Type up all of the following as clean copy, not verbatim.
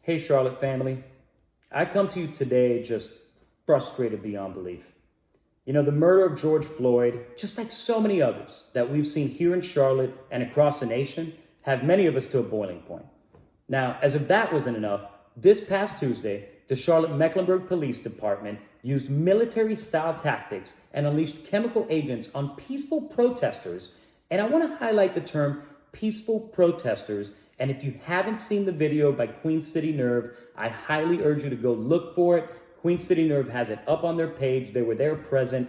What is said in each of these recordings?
Hey, Charlotte family. I come to you today just frustrated beyond belief. You know, the murder of George Floyd, just like so many others that we've seen here in Charlotte and across the nation, have many of us to a boiling point. Now, as if that wasn't enough, this past Tuesday, the Charlotte-Mecklenburg Police Department used military-style tactics and unleashed chemical agents on peaceful protesters. And I want to highlight the term peaceful protesters. And if you haven't seen the video by Queen City Nerve, I highly urge you to go look for it. Queen City Nerve has it up on their page. They were there present.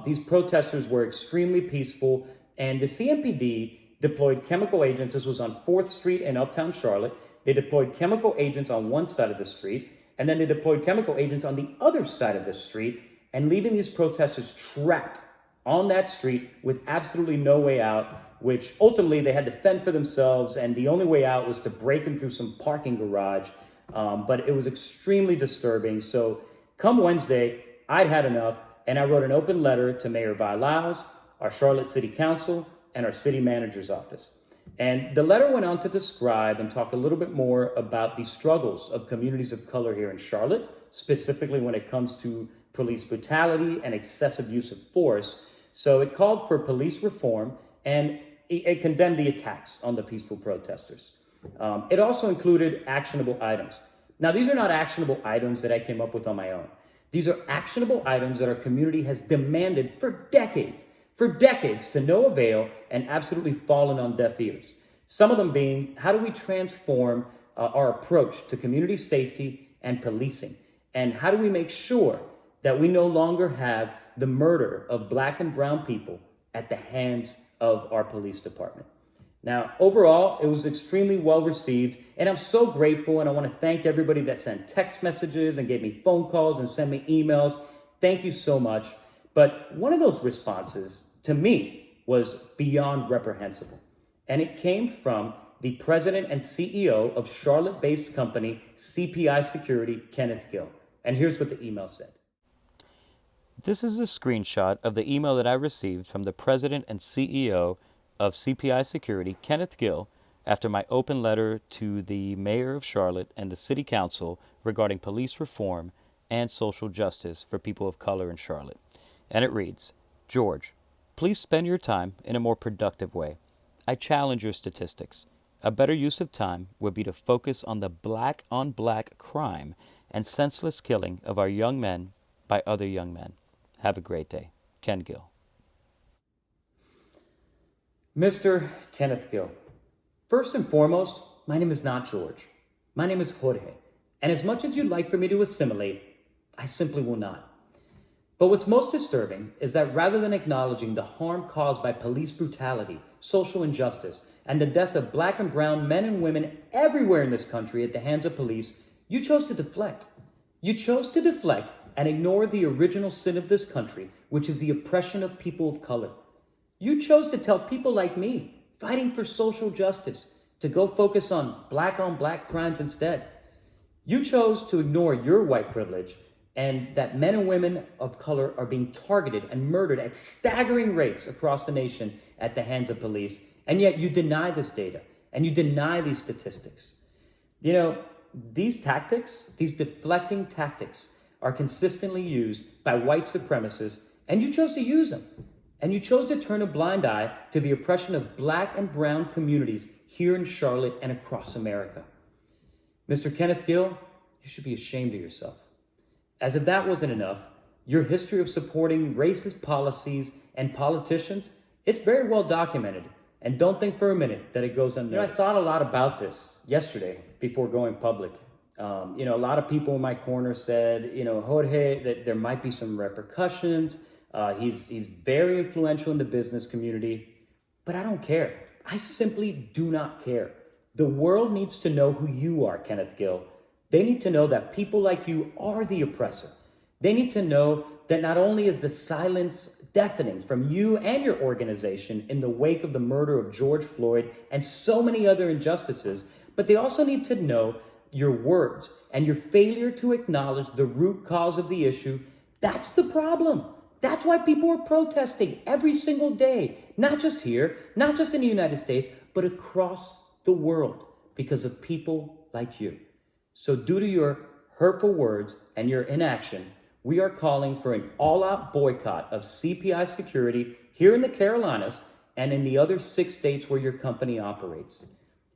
These protesters were extremely peaceful. And the CMPD deployed chemical agents. This was on 4th Street in Uptown Charlotte. They deployed chemical agents on one side of the street. And then they deployed chemical agents on the other side of the street, and leaving these protesters trapped on that street with absolutely no way out, which ultimately they had to fend for themselves, and the only way out was to break them through some parking garage. But it was extremely disturbing. So come Wednesday, I'd had enough, and I wrote an open letter to Mayor Vilaus, our Charlotte City Council, and our city manager's office. And the letter went on to describe and talk a little bit more about the struggles of communities of color here in Charlotte, specifically when it comes to police brutality and excessive use of force. So it called for police reform, and it condemned the attacks on the peaceful protesters. It also included actionable items. Now, these are not actionable items that I came up with on my own. These are actionable items that our community has demanded for decades to no avail and absolutely fallen on deaf ears. Some of them being, how do we transform our approach to community safety and policing? And how do we make sure that we no longer have the murder of Black and brown people at the hands of our police department? Now, overall, it was extremely well received, and I'm so grateful, and I want to thank everybody that sent text messages and gave me phone calls and sent me emails. Thank you so much. But one of those responses, to me, was beyond reprehensible. And it came from the president and CEO of Charlotte-based company CPI Security, Kenneth Gill. And here's what the email said. This is a screenshot of the email that I received from the president and CEO of CPI Security, Kenneth Gill, after my open letter to the mayor of Charlotte and the city council regarding police reform and social justice for people of color in Charlotte. And it reads, George, please spend your time in a more productive way. I challenge your statistics. A better use of time would be to focus on the black-on-black crime and senseless killing of our young men by other young men. Have a great day. Ken Gill. Mr. Kenneth Gill, first and foremost, my name is not George. My name is Jorge. And as much as you'd like for me to assimilate, I simply will not. But what's most disturbing is that rather than acknowledging the harm caused by police brutality, social injustice, and the death of Black and brown men and women everywhere in this country at the hands of police, you chose to deflect. You chose to deflect and ignore the original sin of this country, which is the oppression of people of color. You chose to tell people like me, fighting for social justice, to go focus on black crimes instead. You chose to ignore your white privilege and that men and women of color are being targeted and murdered at staggering rates across the nation at the hands of police. And yet you deny this data and you deny these statistics. You know, these tactics, these deflecting tactics are consistently used by white supremacists, and you chose to use them. And you chose to turn a blind eye to the oppression of Black and brown communities here in Charlotte and across America. Mr. Kenneth Gill, you should be ashamed of yourself. As if that wasn't enough, your history of supporting racist policies and politicians, it's very well documented. And don't think for a minute that it goes unnoticed. I thought a lot about this yesterday before going public. A lot of people in my corner said, Jorge, that there might be some repercussions. He's very influential in the business community, but I don't care. I simply do not care. The world needs to know who you are, Kenneth Gill. They need to know that people like you are the oppressor. They need to know that not only is the silence deafening from you and your organization in the wake of the murder of George Floyd and so many other injustices, but they also need to know your words and your failure to acknowledge the root cause of the issue. That's the problem. That's why people are protesting every single day, not just here, not just in the United States, but across the world because of people like you. So due to your hurtful words and your inaction, we are calling for an all-out boycott of CPI Security here in the Carolinas and in the other 6 states where your company operates.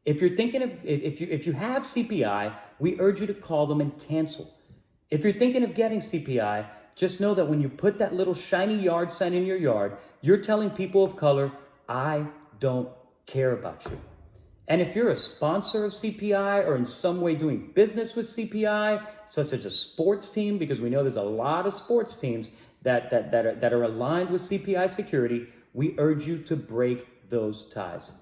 If you're thinking of, if you have CPI, we urge you to call them and cancel. If you're thinking of getting CPI, just know that when you put that little shiny yard sign in your yard, you're telling people of color, I don't care about you. And if you're a sponsor of CPI or in some way doing business with CPI, such as a sports team, because we know there's a lot of sports teams that are aligned with CPI Security, we urge you to break those ties.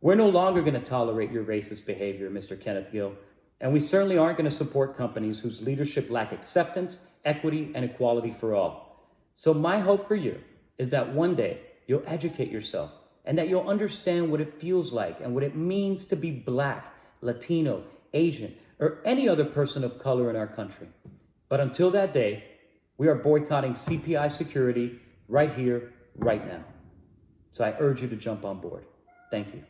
We're no longer going to tolerate your racist behavior, Mr. Kenneth Gill, and we certainly aren't going to support companies whose leadership lack acceptance, equity, and equality for all. So my hope for you is that one day you'll educate yourself and that you'll understand what it feels like and what it means to be Black, Latino, Asian, or any other person of color in our country. But until that day, we are boycotting CPI Security right here, right now. So I urge you to jump on board. Thank you.